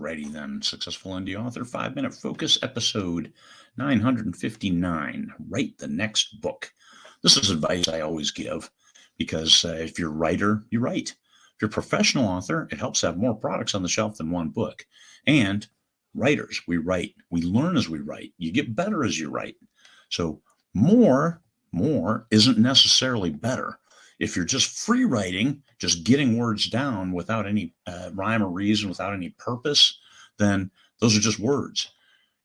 Alrighty then, Successful Indie Author 5-Minute Focus, episode 959. Write the next book. This is advice I always give because if you're a writer, you write. If you're a professional author, it helps have more products on the shelf than one book. And writers, we write. We learn as we write. You get better as you write. So more isn't necessarily better. If you're just free writing, just getting words down without any rhyme or reason, without any purpose, then those are just words.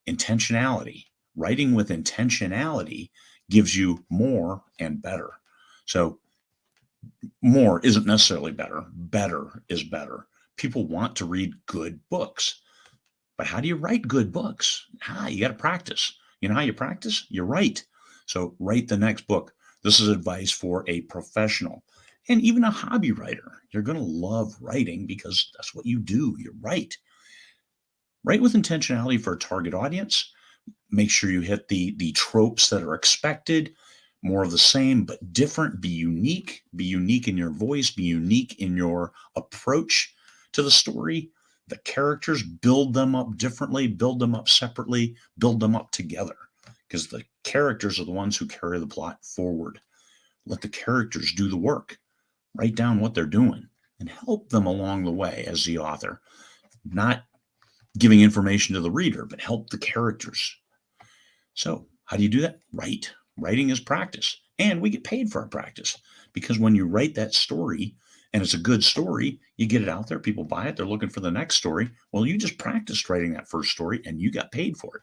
Intentionality, writing with intentionality gives you more and better. So more isn't necessarily better. Better is better. People want to read good books. But how do you write good books? You got to practice. You know how you practice? You write. So write the next book. This is advice for a professional and even a hobby writer. You're going to love writing because that's what you do. You write. Write with intentionality for a target audience. Make sure you hit the tropes that are expected. More of the same, but different. Be unique. Be unique in your voice. Be unique in your approach to the story. The characters, build them up differently, build them up separately, build them up together. Because the characters are the ones who carry the plot forward. Let the characters do the work. Write down what they're doing and help them along the way as the author. Not giving information to the reader, but help the characters. So how do you do that? Write. Writing is practice. And we get paid for our practice. Because when you write that story, and it's a good story, you get it out there, people buy it, they're looking for the next story. Well, you just practiced writing that first story and you got paid for it.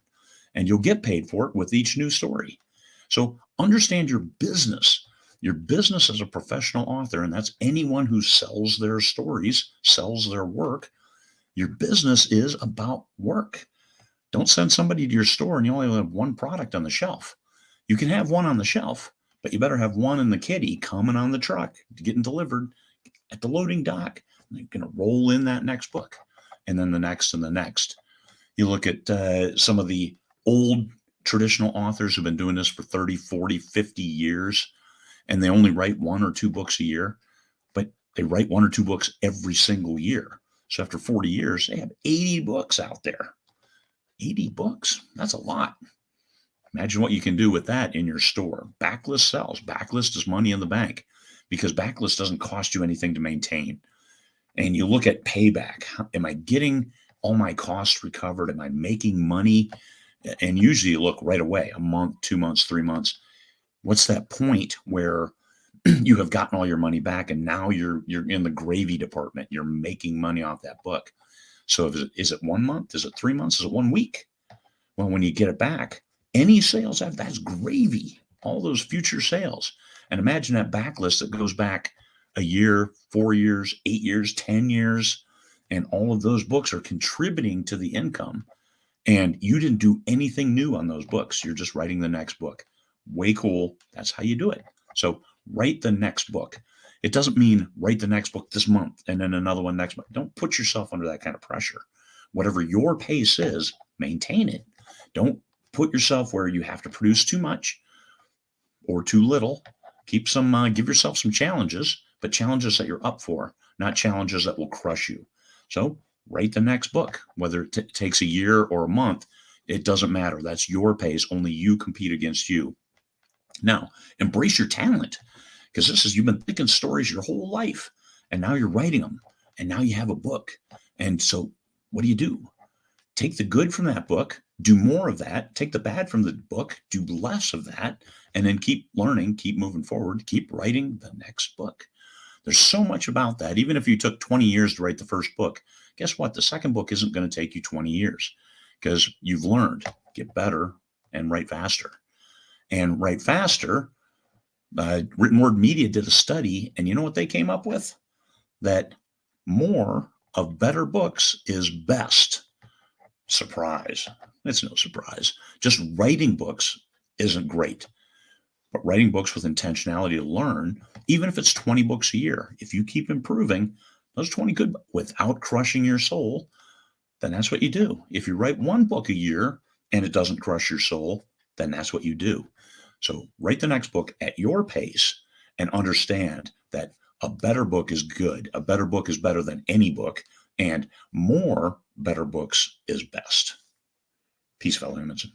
And you'll get paid for it with each new story. So understand your business as a professional author, and that's anyone who sells their stories, sells their work. Your business is about work. Don't send somebody to your store and you only have one product on the shelf. You can have one on the shelf, but you better have one in the kitty coming on the truck, getting delivered at the loading dock. You're going to roll in that next book, and then the next and the next. You look at some of the old traditional authors who've been doing this for 30, 40, 50 years, and they only write 1 or 2 books a year, but they write 1 or 2 books every single year. So after 40 years, they have 80 books out there. 80 books, that's a lot. Imagine what you can do with that in your store. Backlist sells. Backlist is money in the bank because backlist doesn't cost you anything to maintain. And you look at payback. Am I getting all my costs recovered? Am I making money? And usually you look right away, a month, 2 months, 3 months. What's that point where you have gotten all your money back and now you're in the gravy department? You're making money off that book. So is it 1 month? Is it 3 months? Is it 1 week? Well, when you get it back, any sales that's gravy, all those future sales. And imagine that backlist that goes back a year, 4 years, 8 years, 10 years, and all of those books are contributing to the income. And you didn't do anything new on those books. You're just writing the next book. Way cool. That's how you do it. So write the next book. It doesn't mean write the next book this month and then another one next month. Don't put yourself under that kind of pressure. Whatever your pace is, maintain it. Don't put yourself where you have to produce too much or too little. Keep some, give yourself some challenges, but challenges that you're up for, not challenges that will crush you. So write the next book, whether it takes a year or a month, it doesn't matter. That's your pace. Only you compete against you. Now, embrace your talent, because you've been thinking stories your whole life, and now you're writing them, and now you have a book. And so what do? Take the good from that book, do more of that, take the bad from the book, do less of that, and then keep learning, keep moving forward, keep writing the next book. There's so much about that. Even if you took 20 years to write the first book, guess what? The second book isn't going to take you 20 years because you've learned, get better, and write faster. And write faster, Written Word Media did a study, and you know what they came up with? That more of better books is best. Surprise. It's no surprise. Just writing books isn't great. But writing books with intentionality to learn, even if it's 20 books a year, if you keep improving, those 20 good without crushing your soul, then that's what you do. If you write 1 book a year and it doesn't crush your soul, then that's what you do. So write the next book at your pace and understand that a better book is good. A better book is better than any book. And more better books is best. Peace, fellow humans.